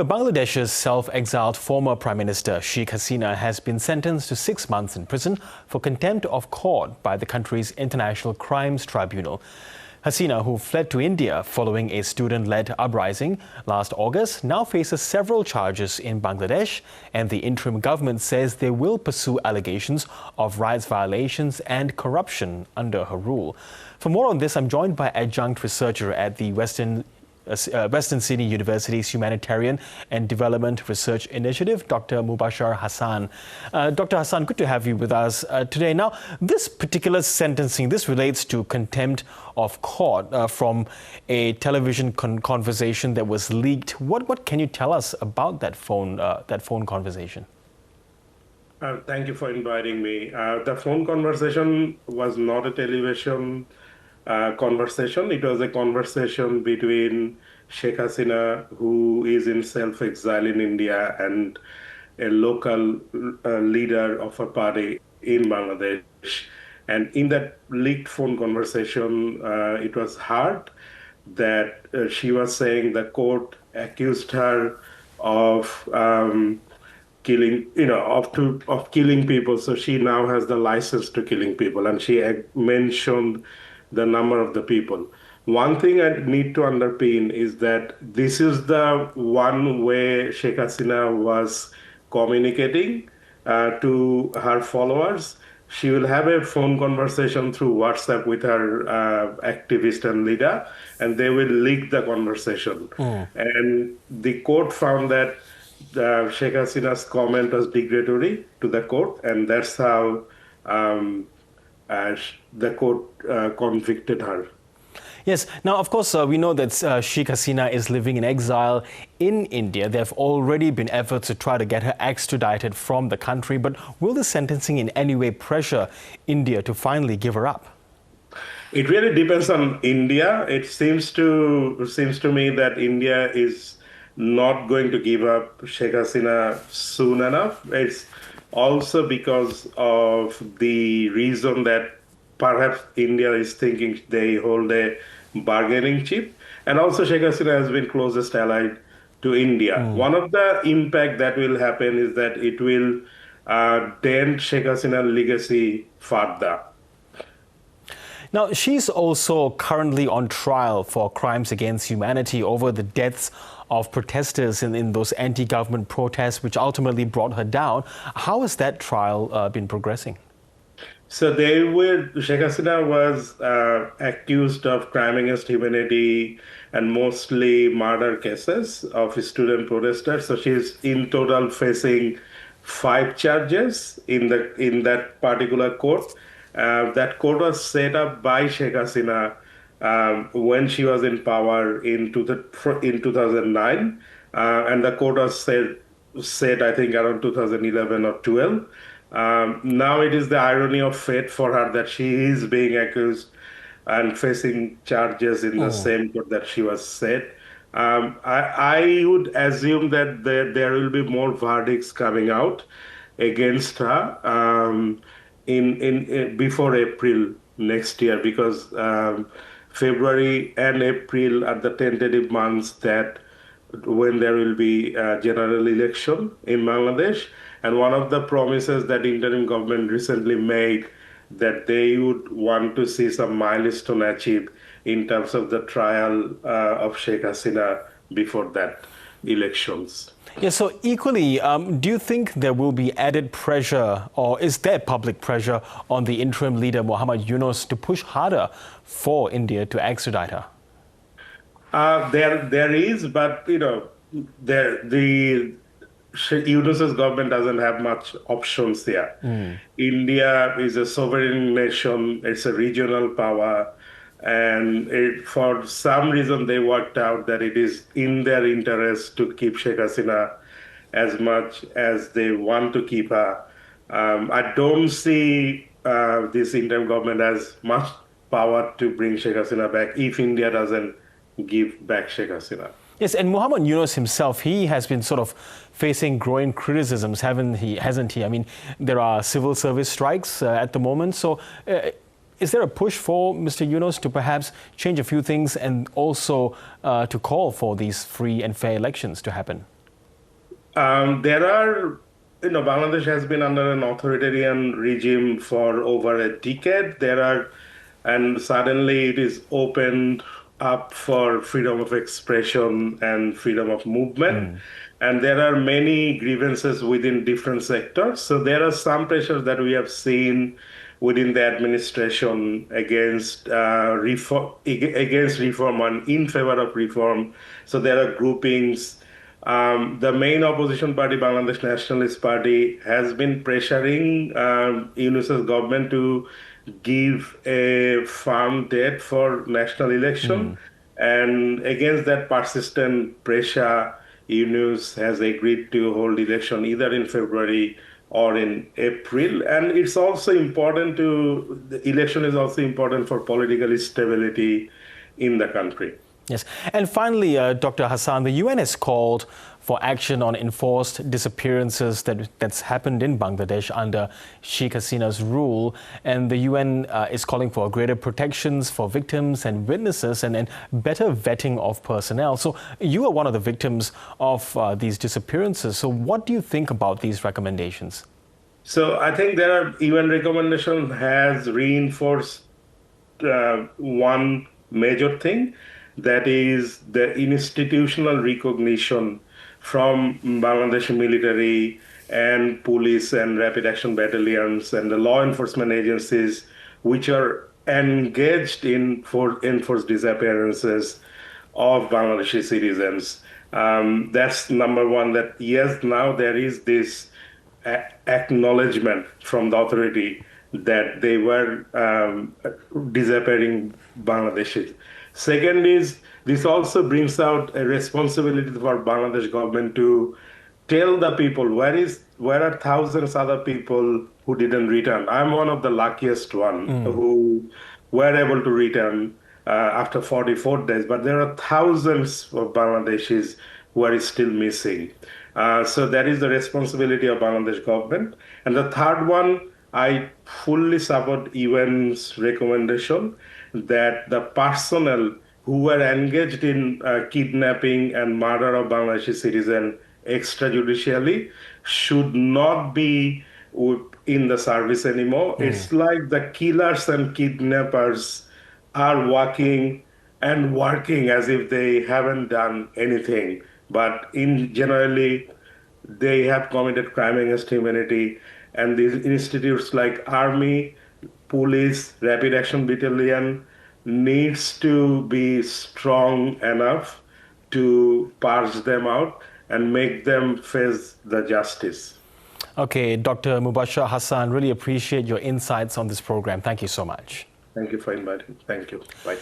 Bangladesh's self-exiled former Prime Minister Sheikh Hasina has been sentenced to 6 months in prison for contempt of court by the country's International Crimes Tribunal. Hasina, who fled to India following a student-led uprising last August, now faces several charges in Bangladesh, and the interim government says they will pursue allegations of rights violations and corruption under her rule. For more on this, I'm joined by Adjunct Researcher at the Western Sydney University's Humanitarian and Development Research Initiative, Dr. Mubasha Hassan. Dr. Hassan, good to have you with us today. Now, this particular sentencing, this relates to contempt of court from a television conversation that was leaked. What can you tell us about that phone conversation? Thank you for inviting me. The phone conversation was not a television conversation. It was a conversation between Sheikh Hasina, who is in self-exile in India, and a local leader of a party in Bangladesh. And in that leaked phone conversation, it was heard that she was saying the court accused her of killing, of killing people. So she now has the license to killing people, and she mentioned the number of the people. One thing I need to underpin is that this is the one way Sheikh Hasina was communicating to her followers. She will have a phone conversation through WhatsApp with her activist and leader, and they will leak the conversation. And the court found that Sheikh Hasina's comment was degradatory to the court, and that's how the court convicted her. Yes. Now, of course, we know that Sheikh Hasina is living in exile in India. There have already been efforts to try to get her extradited from the country. But will the sentencing in any way pressure India to finally give her up? It really depends on India. It seems to me that India is not going to give up Sheikh Hasina soon enough. It's also because of the reason that perhaps India is thinking they hold a bargaining chip. And also Sheikh Hasina has been closest allied to India. One of the impact that will happen is that it will dent Sheikh Hasina's legacy further. Now, she's also currently on trial for crimes against humanity over the deaths of protesters in those anti-government protests, which ultimately brought her down. How has that trial been progressing? So Sheikh Hasina was accused of crime against humanity and mostly murder cases of student protesters. So she's in total facing 5 charges in that particular court. That court was set up by Sheikh Hasina when she was in power in 2009, and the court was set I think around 2011 or 12. Now it is the irony of fate for her that she is being accused and facing charges in the same court that she was set. I would assume that there will be more verdicts coming out against her before April next year, because February and April are the tentative months that when there will be a general election in Bangladesh. And one of the promises that interim government recently made that they would want to see some milestone achieved in terms of the trial of Sheikh Hasina before that elections. Yeah, so equally, do you think there will be added pressure, or is there public pressure on the interim leader, Muhammad Yunus, to push harder for India to extradite her? There is, but Yunus's government doesn't have much options there. India is a sovereign nation; it's a regional power, and for some reason they worked out that it is in their interest to keep Sheikh Hasina as much as they want to keep her. I don't see this interim government as much power to bring Sheikh Hasina back if India doesn't give back Sheikh Hasina. Yes, and Muhammad Yunus himself, he has been sort of facing growing criticisms, hasn't he? I mean, there are civil service strikes at the moment. So is there a push for Mr. Yunus to perhaps change a few things and also to call for these free and fair elections to happen? There are, Bangladesh has been under an authoritarian regime for over a decade. And suddenly it is opened up for freedom of expression and freedom of movement. And there are many grievances within different sectors. So there are some pressures that we have seen within the administration against reform and in favor of reform. So there are groupings. The main opposition party, Bangladesh Nationalist Party, has been pressuring Yunus's government to give a firm date for national election. And against that persistent pressure, Yunus has agreed to hold election either in February or in April. And it's also the election is also important for political stability in the country. Yes. And finally, Dr. Hassan, the UN has called for action on enforced disappearances that's happened in Bangladesh under Sheikh Hasina's rule. And the UN is calling for greater protections for victims and witnesses and better vetting of personnel. So you are one of the victims of these disappearances. So what do you think about these recommendations? So I think UN recommendation has reinforced one major thing, that is the institutional recognition from Bangladeshi military and police and rapid action battalions and the law enforcement agencies which are engaged in enforced disappearances of Bangladeshi citizens. That's number one, that yes, now there is this acknowledgement from the authority that they were disappearing Bangladeshis. Second is, this also brings out a responsibility for Bangladesh government to tell the people where are thousands other people who didn't return. I'm one of the luckiest one who were able to return after 44 days, but there are thousands of Bangladeshis who are still missing. So that is the responsibility of Bangladesh government. And the third one, I fully support UN's recommendation that the personnel who were engaged in kidnapping and murder of Bangladeshi citizens extrajudicially should not be in the service anymore. It's like the killers and kidnappers are working as if they haven't done anything. But generally, they have committed crime against humanity. And these institutes like Army, Police, Rapid Action Battalion needs to be strong enough to purge them out and make them face the justice. Okay, Dr. Mubasha Hassan, really appreciate your insights on this program. Thank you so much. Thank you for inviting. Thank you. Bye.